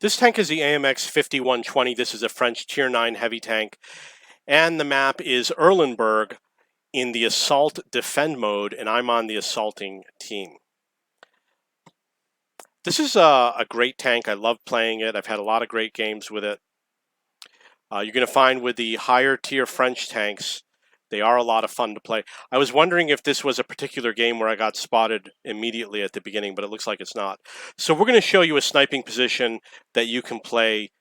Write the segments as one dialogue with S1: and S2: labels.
S1: This tank is the AMX 5120. This is a French Tier 9 heavy tank, and the map is Erlenberg in the assault defend mode, and I'm on the assaulting team. This is a great tank. I love playing it. I've had a lot of great games with it. You're going to find with the higher tier French tanks, they are a lot of fun to play. I was wondering if this was a particular game where I got spotted immediately at the beginning, but it looks like it's not. So we're going to show you a sniping position that you can play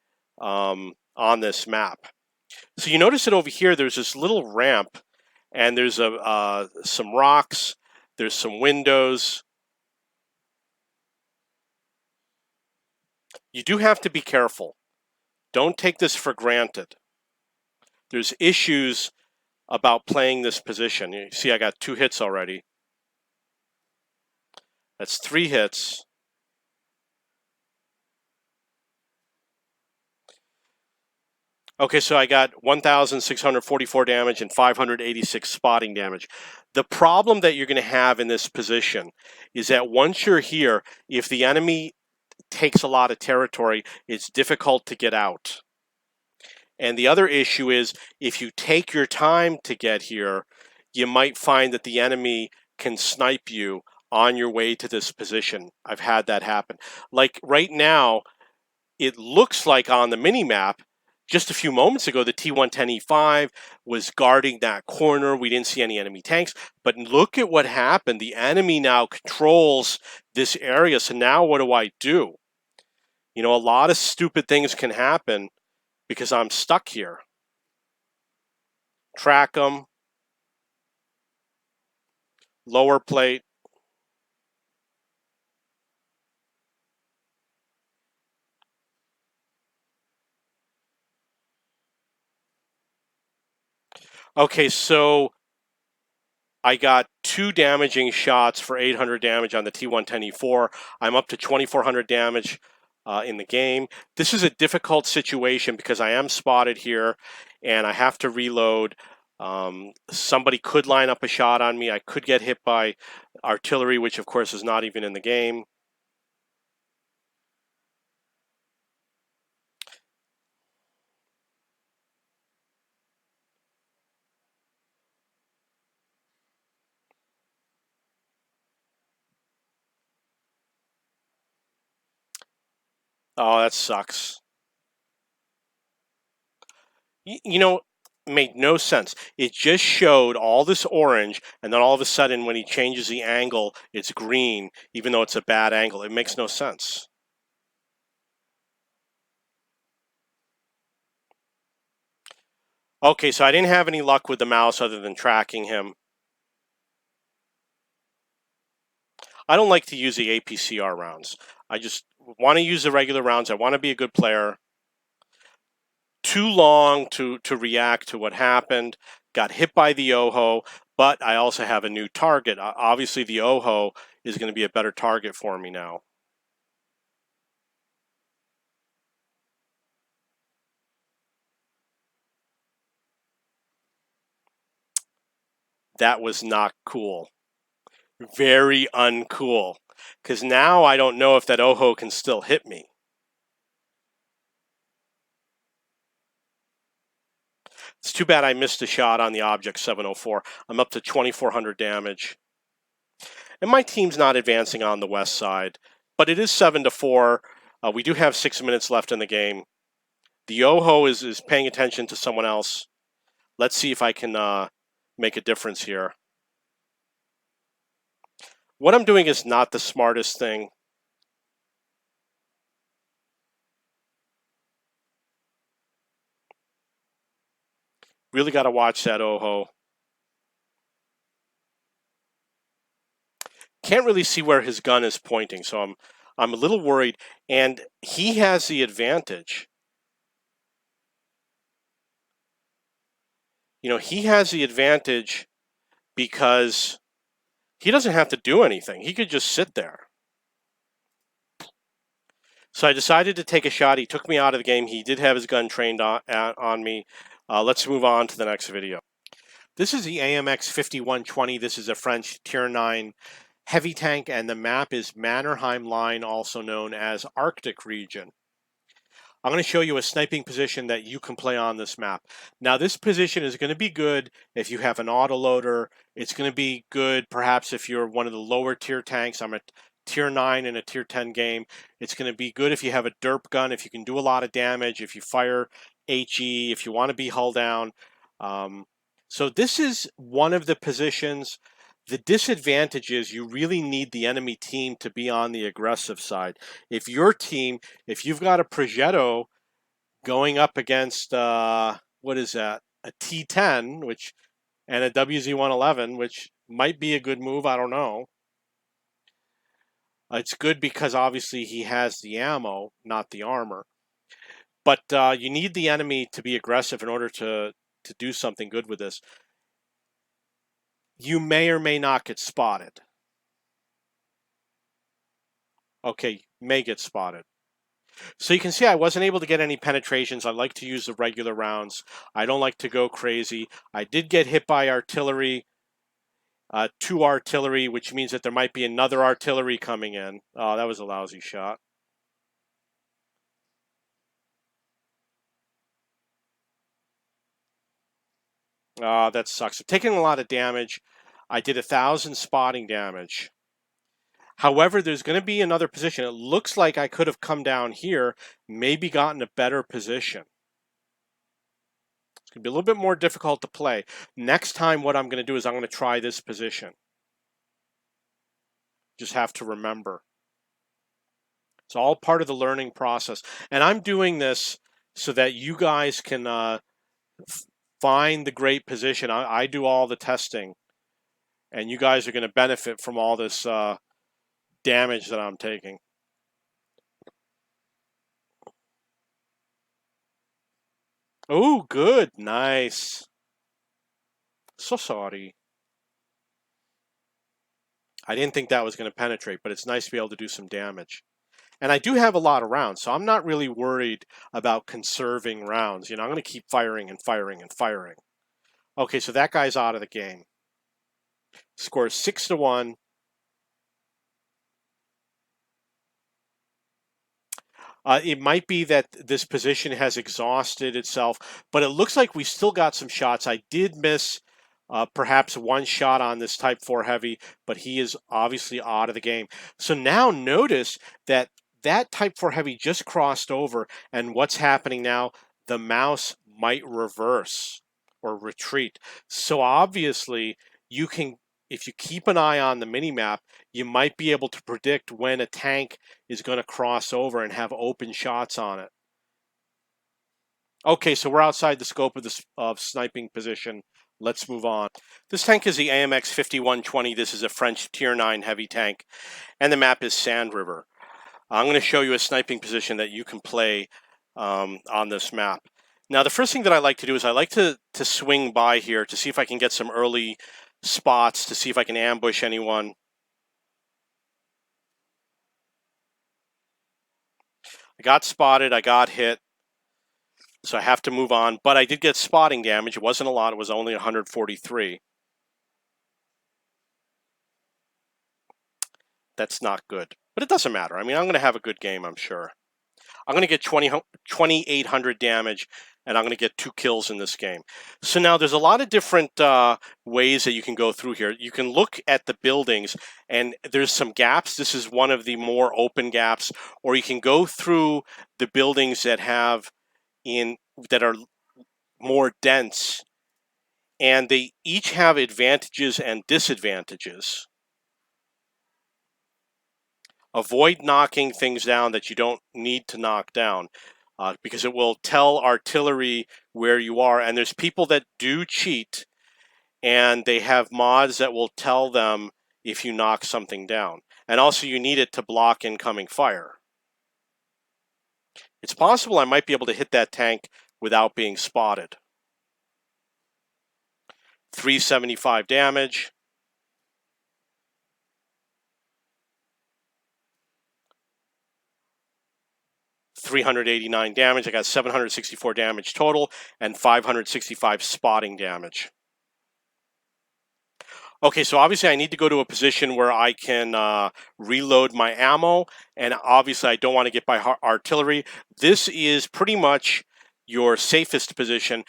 S1: on this map. So you notice that over here there's this little ramp, and there's some rocks, there's some windows. You do have to be careful. Don't take this for granted. There's issues about playing this position. You see I got 2 hits already. That's 3 hits. Okay, so I got 1,644 damage and 586 spotting damage. The problem that you're going to have in this position is that once you're here, if the enemy takes a lot of territory, it's difficult to get out. And the other issue is if you take your time to get here, you might find that the enemy can snipe you on your way to this position. I've had that happen. Like right now, it looks like on the mini-map, just a few moments ago, the T-110E5 was guarding that corner. We didn't see any enemy tanks, but look at what happened. The enemy now controls this area, so now what do? You know, a lot of stupid things can happen because I'm stuck here. Track them. Lower plate. Okay, so I got 2 damaging shots for 800 damage on the T-110E4. I'm up to 2,400 damage in the game. This is a difficult situation because I am spotted here and I have to reload. Somebody could line up a shot on me. I could get hit by artillery, which of course is not even in the game. Oh, that sucks. You know, made no sense. It just showed all this orange, and then all of a sudden, when he changes the angle, it's green, even though it's a bad angle. It makes no sense. Okay, so I didn't have any luck with the mouse other than tracking him. I don't like to use the APCR rounds. I just want to use the regular rounds. I want to be a good player. Too long to react to what happened. Got hit by the OHO, but I also have a new target. Obviously, the OHO is going to be a better target for me now. That was not cool. Very uncool. Because now I don't know if that OHO can still hit me. It's too bad I missed a shot on the Object 704. I'm up to 2,400 damage. And my team's not advancing on the west side, but it is 7-4. We do have 6 minutes left in the game. The OHO is paying attention to someone else. Let's see if I can make a difference here. What I'm doing is not the smartest thing. Really got to watch that OHO. Can't really see where his gun is pointing, so I'm a little worried. And he has the advantage. You know, he has the advantage because he doesn't have to do anything. He could just sit there. So I decided to take a shot. He took me out of the game. He did have his gun trained on me. Let's move on to the next video. This is the AMX 5120. This is a French Tier 9 heavy tank, and the map is Mannerheim Line, also known as Arctic region. I'm going to show you a sniping position that you can play on this map. Now, this position is going to be good if you have an autoloader. It's going to be good perhaps if you're one of the lower tier tanks. I'm a tier 9 in a tier 10 game. It's going to be good if you have a derp gun, if you can do a lot of damage, if you fire HE, if you want to be hull down. So this is one of the positions. The disadvantage is you really need the enemy team to be on the aggressive side. If you've got a Progetto going up against what is that? A T10, and a WZ-111, which might be a good move. I don't know. It's good because obviously he has the ammo, not the armor. But you need the enemy to be aggressive in order to do something good with this. You may or may not get spotted. Okay, may get spotted. So you can see I wasn't able to get any penetrations. I like to use the regular rounds. I don't like to go crazy. I did get hit by artillery, 2 artillery, which means that there might be another artillery coming in. Oh, that was a lousy shot. That sucks. I'm taking a lot of damage. I did 1,000 spotting damage. However, there's going to be another position. It looks like I could have come down here, maybe gotten a better position. It's going to be a little bit more difficult to play. Next time, what I'm going to do is I'm going to try this position. Just have to remember. It's all part of the learning process. And I'm doing this so that you guys can find the great position. I do all the testing. And you guys are going to benefit from all this damage that I'm taking. Oh, good. Nice. So sorry. I didn't think that was going to penetrate, but it's nice to be able to do some damage. And I do have a lot of rounds, so I'm not really worried about conserving rounds. I'm going to keep firing and firing and firing. Okay, so that guy's out of the game. Scores 6-1. It might be that this position has exhausted itself, but it looks like we still got some shots. I did miss perhaps one shot on this Type 4 Heavy, but he is obviously out of the game. So now notice that Type 4 Heavy just crossed over, and what's happening now? The mouse might reverse or retreat. So obviously, if you keep an eye on the minimap, you might be able to predict when a tank is going to cross over and have open shots on it. Okay, so we're outside the scope of sniping position. Let's move on. This tank is the AMX 5120. This is a French Tier 9 heavy tank, and the map is Sand River. I'm going to show you a sniping position that you can play on this map. Now, the first thing that I like to do is I like to swing by here to see if I can get some early spots, to see if I can ambush anyone. I got spotted, I got hit, so I have to move on, but I did get spotting damage. It wasn't a lot, it was only 143. That's not good, but it doesn't matter. I mean, I'm going to have a good game, I'm sure. I'm going to get 2,800 damage, and I'm going to get 2 kills in this game. So now there's a lot of different ways that you can go through here. You can look at the buildings, and there's some gaps. This is one of the more open gaps. Or you can go through the buildings that are more dense, and they each have advantages and disadvantages. Avoid knocking things down that you don't need to knock down, because it will tell artillery where you are. And there's people that do cheat, and they have mods that will tell them if you knock something down. And also you need it to block incoming fire. It's possible I might be able to hit that tank without being spotted. 375 damage. $389 damage. I got 764 damage total and 565 spotting damage. Okay, so obviously I need to go to a position where I can reload my ammo, and obviously I don't want to get by artillery. This is pretty much your safest position.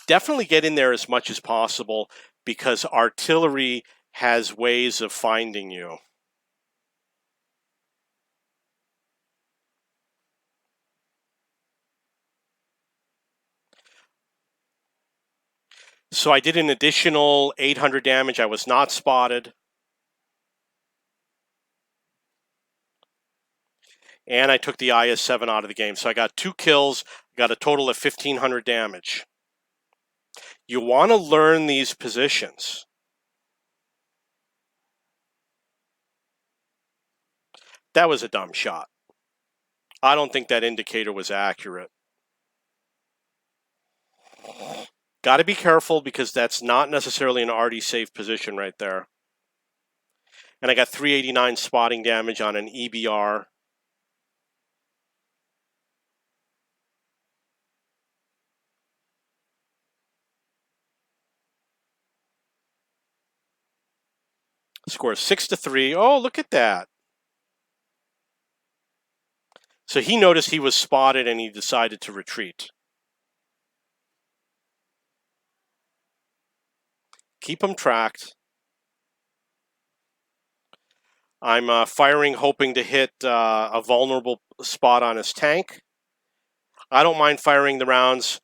S1: Definitely get in there as much as possible because artillery has ways of finding you. So I did an additional 800 damage. I was not spotted. And I took the IS-7 out of the game. So I got 2 kills, got a total of 1,500 damage. You want to learn these positions. That was a dumb shot. I don't think that indicator was accurate. Got to be careful because that's not necessarily an already safe position right there. And I got 389 spotting damage on an EBR. Score 6-3. Oh, look at that. So he noticed he was spotted and he decided to retreat. Keep him tracked. I'm firing, hoping to hit a vulnerable spot on his tank. I don't mind firing the rounds.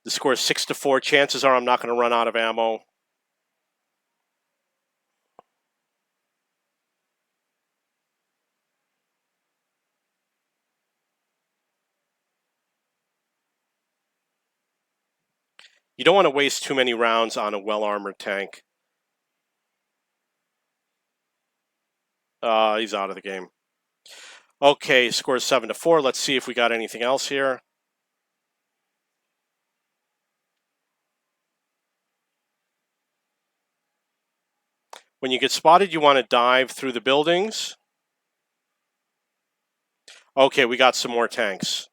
S1: The score is 6-4. Chances are I'm not going to run out of ammo. You don't want to waste too many rounds on a well-armored tank. He's out of the game. Okay, score is 7-4. Let's see if we got anything else here. When you get spotted, you want to dive through the buildings. Okay, we got some more tanks.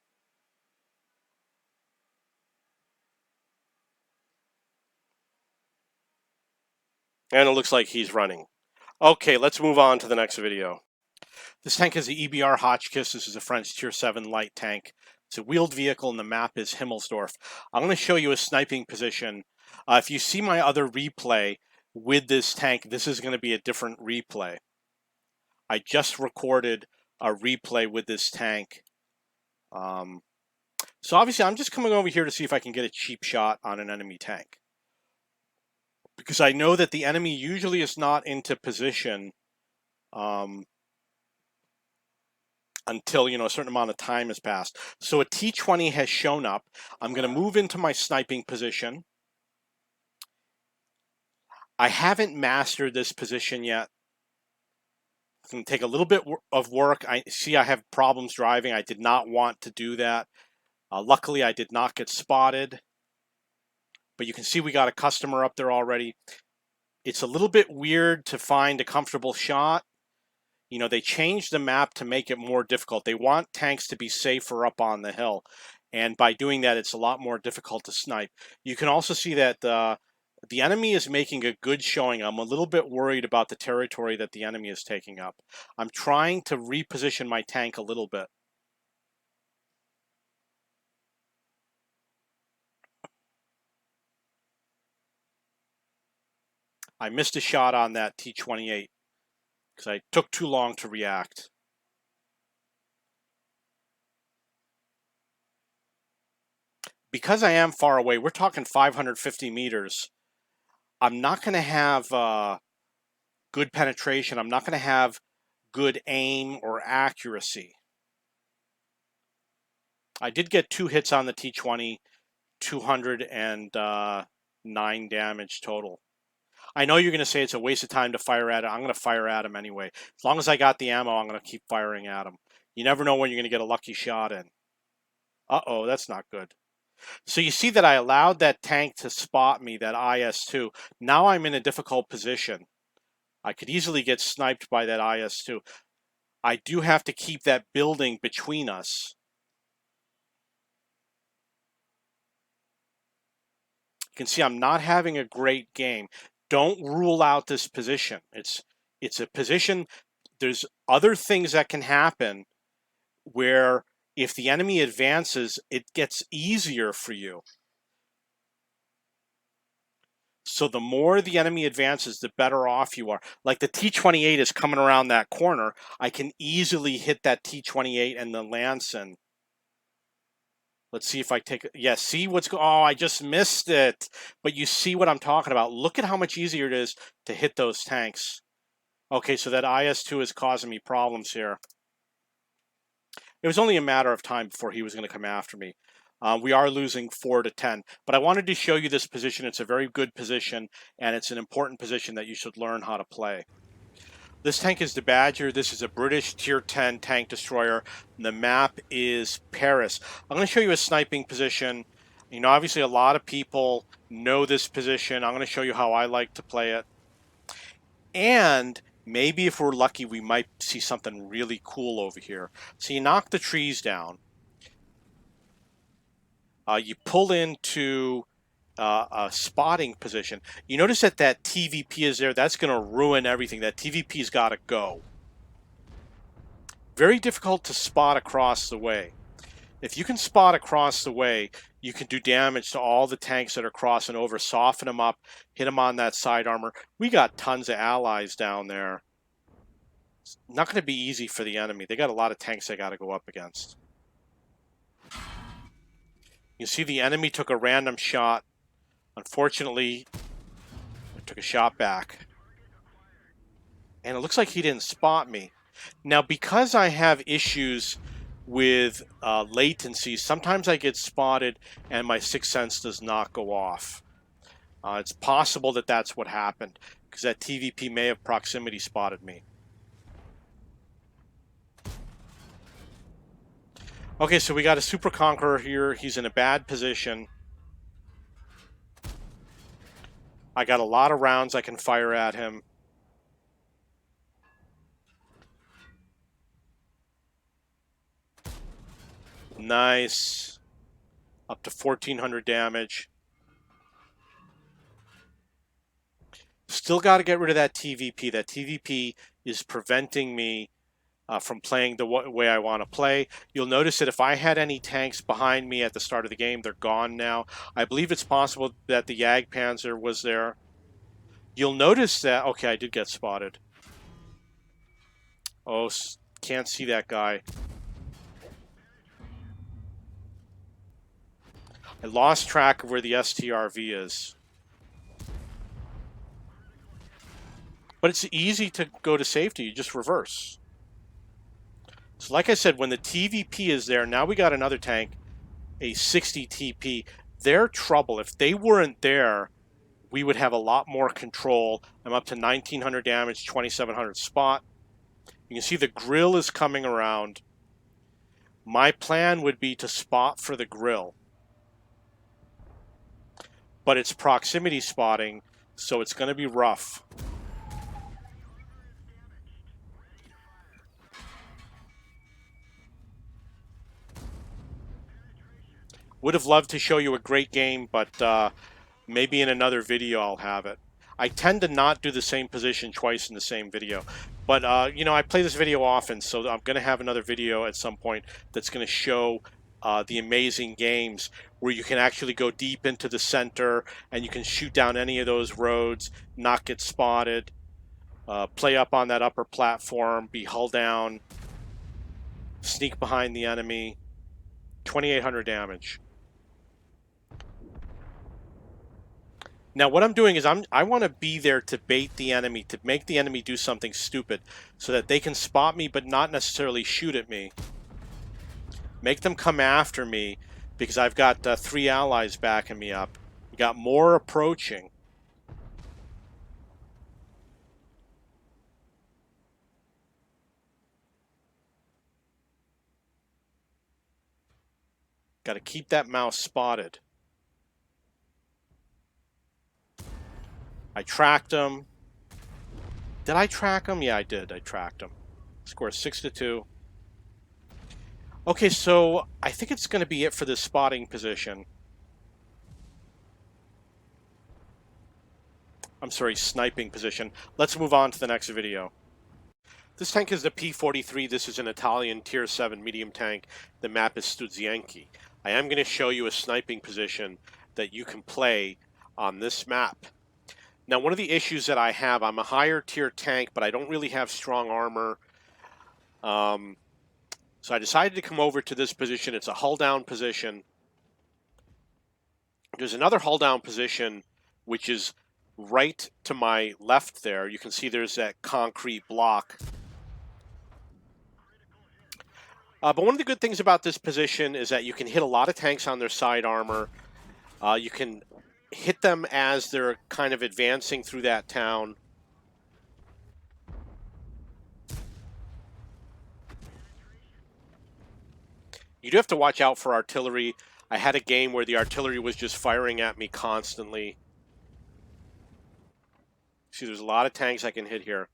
S1: And it looks like he's running. Okay, let's move on to the next video. This tank is the EBR Hotchkiss. This is a French Tier 7 light tank. It's a wheeled vehicle and the map is Himmelsdorf. I'm going to show you a sniping position. If you see my other replay with this tank, this is going to be a different replay. I just recorded a replay with this tank. So obviously I'm just coming over here to see if I can get a cheap shot on an enemy tank. Because I know that the enemy usually is not into position until, a certain amount of time has passed. So a T-20 has shown up. I'm going to move into my sniping position. I haven't mastered this position yet. It's going to take a little bit of work. I see I have problems driving. I did not want to do that. Luckily, I did not get spotted. But you can see we got a customer up there already. It's a little bit weird to find a comfortable shot. They changed the map to make it more difficult. They want tanks to be safer up on the hill. And by doing that, it's a lot more difficult to snipe. You can also see that the enemy is making a good showing. I'm a little bit worried about the territory that the enemy is taking up. I'm trying to reposition my tank a little bit. I missed a shot on that T-28 because I took too long to react. Because I am far away, we're talking 550 meters, I'm not going to have good penetration. I'm not going to have good aim or accuracy. I did get 2 hits on the T-20, 209 damage total. I know you're going to say it's a waste of time to fire at it. I'm going to fire at him anyway. As long as I got the ammo, I'm going to keep firing at him. You never know when you're going to get a lucky shot in. Uh-oh, that's not good. So you see that I allowed that tank to spot me, that IS-2. Now I'm in a difficult position. I could easily get sniped by that IS-2. I do have to keep that building between us. You can see I'm not having a great game. don't rule out this position. It's a position. There's other things that can happen where if the enemy advances, it gets easier for you. So the more the enemy advances, the better off you are. Like the T-28 is coming around that corner. I can easily hit that T-28 and the Lanson. Let's see if I take, yeah, see what's going, oh, I just missed it. But you see what I'm talking about. Look at how much easier it is to hit those tanks. Okay, so that IS-2 is causing me problems here. It was only a matter of time before he was going to come after me. We are losing 4-10, but I wanted to show you this position. It's a very good position, and it's an important position that you should learn how to play. This tank is the Badger. This is a British Tier 10 tank destroyer. The map is Paris. I'm going to show you a sniping position. You know, obviously a lot of people know this position. I'm going to show you how I like to play it. And maybe if we're lucky, we might see something really cool over here. So you knock the trees down. You pull into a spotting position. You notice that that TVP is there. That's going to ruin everything. That TVP's got to go. Very difficult to spot across the way. If you can spot across the way, you can do damage to all the tanks that are crossing over, soften them up, hit them on that side armor. We got tons of allies down there. It's not going to be easy for the enemy. They got a lot of tanks they got to go up against. You see the enemy took a random shot. Unfortunately, I took a shot back. And it looks like he didn't spot me. Now, because I have issues with latency, sometimes I get spotted and my sixth sense does not go off. It's possible that that's what happened, because that TVP may have proximity spotted me. Okay, so we got a Super Conqueror here. He's in a bad position. I got a lot of rounds I can fire at him. Nice. Up to 1,400 damage. Still got to get rid of that TVP. That TVP is preventing me from playing the way I want to play. You'll notice that if I had any tanks behind me at the start of the game, they're gone now. I believe it's possible that the Jagdpanzer was there. You'll notice that, okay, I did get spotted. Oh, can't see that guy. I lost track of where the STRV is. But it's easy to go to safety. You just reverse. So like I said, when the TVP is there, now we got another tank, a 60 TP. They're trouble. If they weren't there, we would have a lot more control. I'm up to 1,900 damage, 2,700 spot. You can see the grill is coming around. My plan would be to spot for the grill. But it's proximity spotting, so it's going to be rough. Would have loved to show you a great game, but maybe in another video I'll have it. I tend to not do the same position twice in the same video. But, you know, I play this video often, so I'm going to have another video at some point that's going to show the amazing games where you can actually go deep into the center and you can shoot down any of those roads, not get spotted, play up on that upper platform, be hull down, sneak behind the enemy, 2,800 damage. Now what I'm doing is I want to be there to bait the enemy, to make the enemy do something stupid so that they can spot me but not necessarily shoot at me. Make them come after me because I've got 3 allies backing me up. We got more approaching. Got to keep that mouse spotted. I tracked him. Did I track him? Yeah, I did. I tracked him. Score 6-2. Okay, so I think it's going to be it for this spotting position. I'm sorry, sniping position. Let's move on to the next video. This tank is the P-43. This is an Italian Tier 7 medium tank. The map is Studzianki. I am going to show you a sniping position that you can play on this map. Now, one of the issues that I have, I'm a higher tier tank, but I don't really have strong armor. So I decided to come over to this position. It's a hull down position. There's another hull down position, which is right to my left there. You can see there's that concrete block. But one of the good things about this position is that you can hit a lot of tanks on their side armor. You can hit them as they're kind of advancing through that town. You do have to watch out for artillery. I had a game where the artillery was just firing at me constantly. See, there's a lot of tanks I can hit here.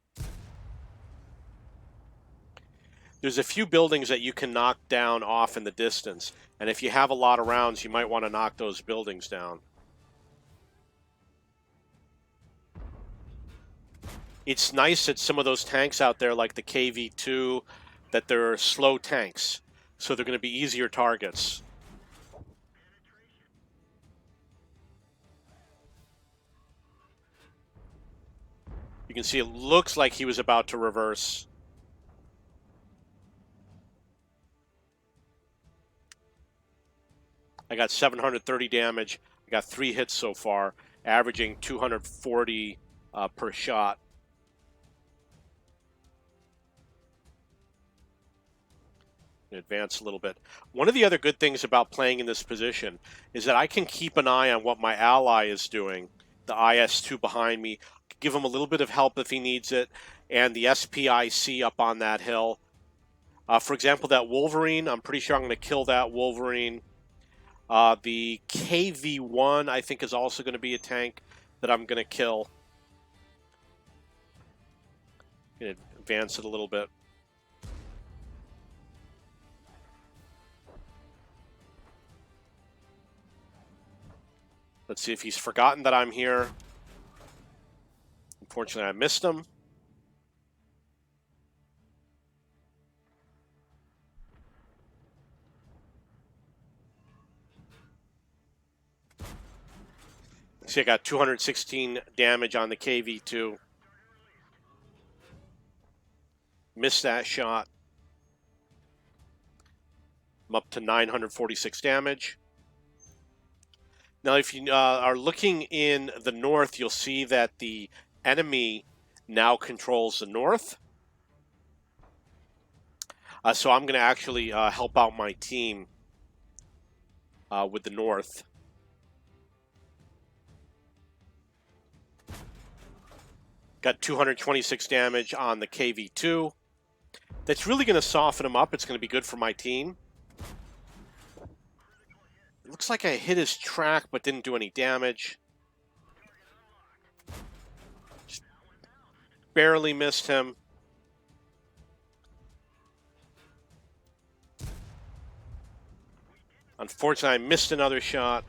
S1: There's a few buildings that you can knock down off in the distance, and if you have a lot of rounds, you might want to knock those buildings down. It's nice that some of those tanks out there, like the KV-2, that they're slow tanks, so they're going to be easier targets. You can see it looks like he was about to reverse. I got 730 damage. I got 3 hits so far, averaging 240 per shot. Advance a little bit. One of the other good things about playing in this position is that I can keep an eye on what my ally is doing. The IS-2 behind me, give him a little bit of help if he needs it, and the SPIC up on that hill. For example, that Wolverine, I'm pretty sure I'm going to kill that Wolverine. The KV-1, I think, is also going to be a tank that I'm going to kill. I'm going to advance it a little bit. Let's see if he's forgotten that I'm here. Unfortunately, I missed him. See, I got 216 damage on the KV-2. Missed that shot. I'm up to 946 damage. Now, if you are looking in the north, you'll see that the enemy now controls the north. So I'm going to actually help out my team with the north. Got 226 damage on the KV-2. That's really going to soften him up. It's going to be good for my team. It looks like I hit his track but didn't do any damage. Just barely missed him. Unfortunately, I missed another shot.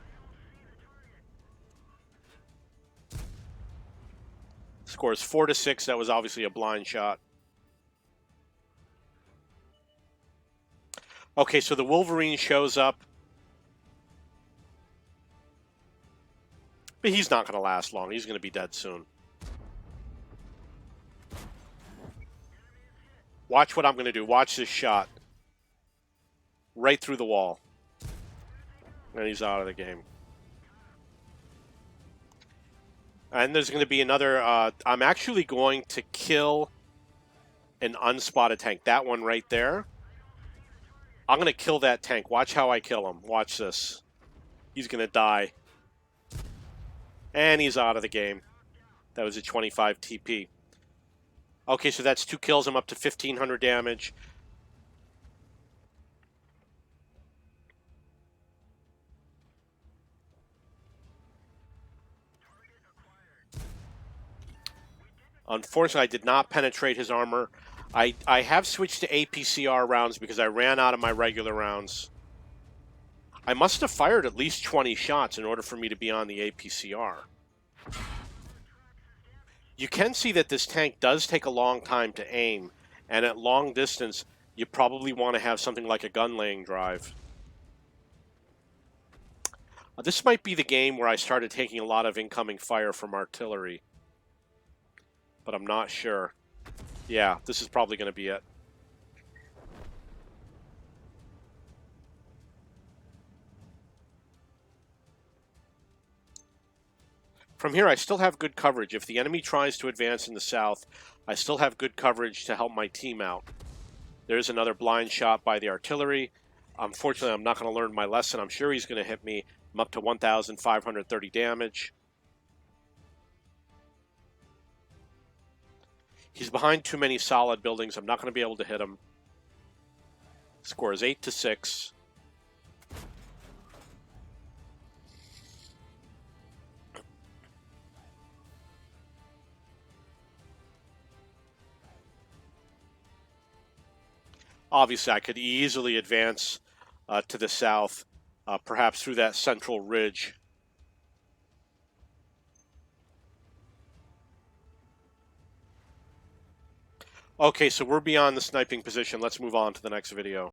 S1: Score is 4-6. That was obviously a blind shot. Okay, so the Wolverine shows up. But he's not going to last long. He's going to be dead soon. Watch what I'm going to do. Watch this shot. Right through the wall. And he's out of the game. And there's going to be another... I'm actually going to kill an unspotted tank. That one right there. I'm going to kill that tank. Watch how I kill him. Watch this. He's going to die. And he's out of the game. That was a 25 TP. Okay, so that's 2 kills. I'm up to 1,500 damage. Unfortunately, I did not penetrate his armor. I have switched to APCR rounds because I ran out of my regular rounds. I must have fired at least 20 shots in order for me to be on the APCR. You can see that this tank does take a long time to aim, and at long distance, you probably want to have something like a gun laying drive. This might be the game where I started taking a lot of incoming fire from artillery, but I'm not sure. Yeah, this is probably going to be it. From here, I still have good coverage. If the enemy tries to advance in the south, I still have good coverage to help my team out. There's another blind shot by the artillery. Unfortunately, I'm not going to learn my lesson. I'm sure he's going to hit me. I'm up to 1,530 damage. He's behind too many solid buildings. I'm not going to be able to hit him. Score is 8-6. Obviously, I could easily advance to the south, perhaps through that central ridge. Okay, so we're beyond the sniping position. Let's move on to the next video.